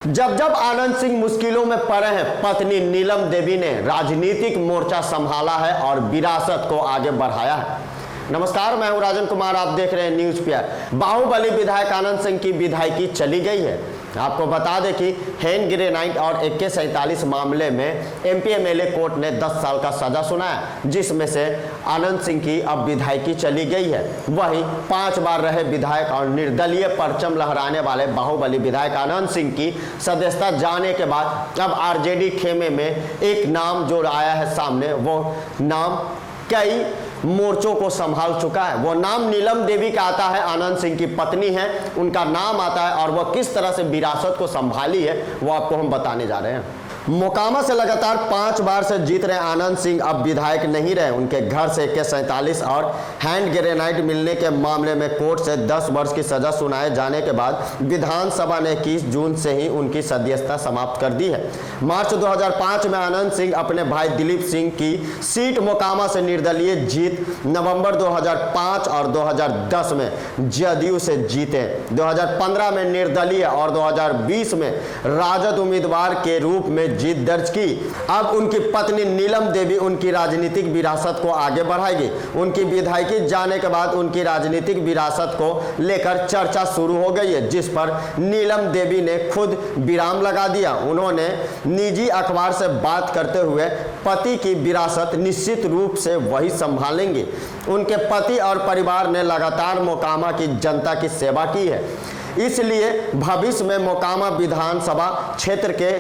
जब जब आनंद सिंह मुश्किलों में पड़े हैं, पत्नी नीलम देवी ने राजनीतिक मोर्चा संभाला है और विरासत को आगे बढ़ाया है। नमस्कार, मैं हूं राजन कुमार, आप देख रहे हैं न्यूज पे। बाहुबली विधायक आनंद सिंह की विधायकी चली गई है। आपको बता दें कि हैंड ग्रेनाइट और AK-47 मामले में MP-MLA कोर्ट ने 10 साल का सजा सुनाया, जिसमें से आनंद सिंह की अब विधायकी चली गई है। वहीं 5 बार रहे विधायक और निर्दलीय परचम लहराने वाले बाहुबली विधायक आनंद सिंह की सदस्यता जाने के बाद अब RJD खेमे में एक नाम जो आया है सामने, वो नाम कई मोर्चों को संभाल चुका है। वो नाम नीलम देवी का आता है, आनंद सिंह की पत्नी है, उनका नाम आता है और वह किस तरह से विरासत को संभाली है वो आपको हम बताने जा रहे हैं। मोकामा से लगातार 5 बार से जीत रहे आनंद सिंह अब विधायक नहीं रहे। उनके घर से AK-47 और हैंड ग्रेनाइट मिलने के मामले में कोर्ट से 10 वर्ष की सजा सुनाए जाने के बाद विधानसभा ने 21 जून से ही उनकी सदस्यता समाप्त कर दी है। मार्च 2005 में आनंद सिंह अपने भाई दिलीप सिंह की सीट मोकामा से निर्दलीय जीत, नवंबर 2005 और 2010 में जदयू से जीते, 2015 में निर्दलीय और 2020 में राजद उम्मीदवार के रूप में जीत दर्ज की। अब उनकी पत्नी नीलम देवी उनकी राजनीतिक विरासत को आगे बढ़ाएगी। उनकी विधायकी जाने के बाद उनकी राजनीतिक विरासत को लेकर चर्चा शुरू हो गई है, जिस पर नीलम देवी ने खुद विराम लगा दिया। उन्होंने निजी अखबार से बात करते हुए पति की विरासत निश्चित रूप से वही संभालेंगे। उनके पति और परिवार ने लगातार मोकामा की जनता की सेवा की है, इसलिए भविष्य में मोकामा विधानसभा क्षेत्र के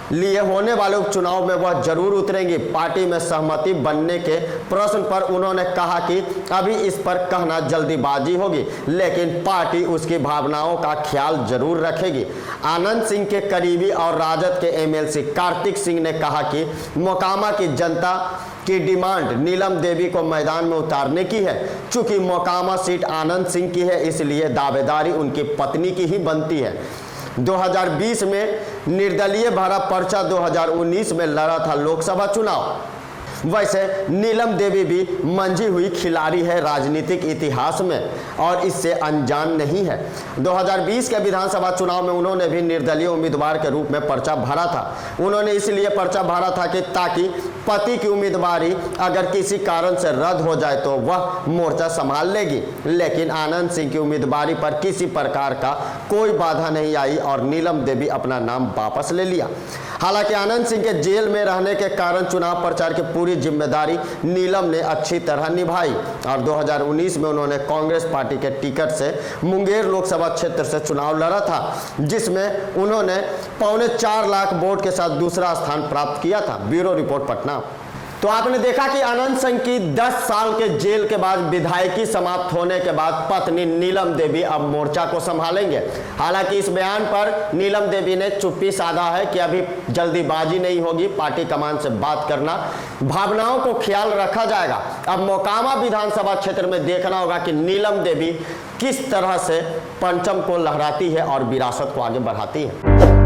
लिए होने वाले उपचुनाव में वह जरूर उतरेंगी। पार्टी में सहमति बनने के प्रश्न पर उन्होंने कहा कि अभी इस पर कहना जल्दीबाजी होगी, लेकिन पार्टी उसकी भावनाओं का ख्याल जरूर रखेगी। आनंद सिंह के करीबी और राजद के MLC कार्तिक सिंह ने कहा कि मोकामा की जनता की डिमांड नीलम देवी को मैदान में उतारने की है। चूंकि मोकामा सीट आनंद सिंह की है, इसलिए दावेदारी उनकी पत्नी की ही बनती है। 2020 में निर्दलीय भरा पर्चा 2019 में लड़ा था लोकसभा चुनाव। वैसे नीलम देवी भी मंझी हुई खिलाड़ी है राजनीतिक इतिहास में और इससे अनजान नहीं है। 2020 के विधानसभा चुनाव में उन्होंने भी निर्दलीय उम्मीदवार के रूप में पर्चा भरा था। उन्होंने इसलिए पर्चा भरा था कि ताकि पति की उम्मीदवारी अगर किसी कारण से रद्द हो जाए तो वह मोर्चा संभाल लेगी, लेकिन आनंद सिंह की उम्मीदवारी पर किसी प्रकार का कोई बाधा नहीं आई और नीलम देवी अपना नाम वापस ले लिया। हालांकि आनंद सिंह के जेल में रहने के कारण चुनाव प्रचार की पूरी जिम्मेदारी नीलम ने अच्छी तरह निभाई और 2019 में उन्होंने कांग्रेस पार्टी के टिकट से मुंगेर लोकसभा क्षेत्र से चुनाव लड़ा था, जिसमें उन्होंने 4.25 लाख वोट के साथ दूसरा स्थान प्राप्त किया था। Bureau report, Patna. तो आपने देखा कि आनंद सिंह की 10 साल के जेल के बाद विधायकी समाप्त होने के बाद पत्नी नीलम देवी अब मोर्चा को संभालेंगे। हालांकि इस बयान पर नीलम देवी ने चुप्पी साधा है कि अभी जल्दीबाजी नहीं होगी, पार्टी कमान से बात करना, भावनाओं को ख्याल रखा जाएगा। अब मोकामा विधानसभा क्षेत्र में देखना होगा कि नीलम देवी किस तरह से परचम को लहराती है और विरासत को आगे बढ़ाती है।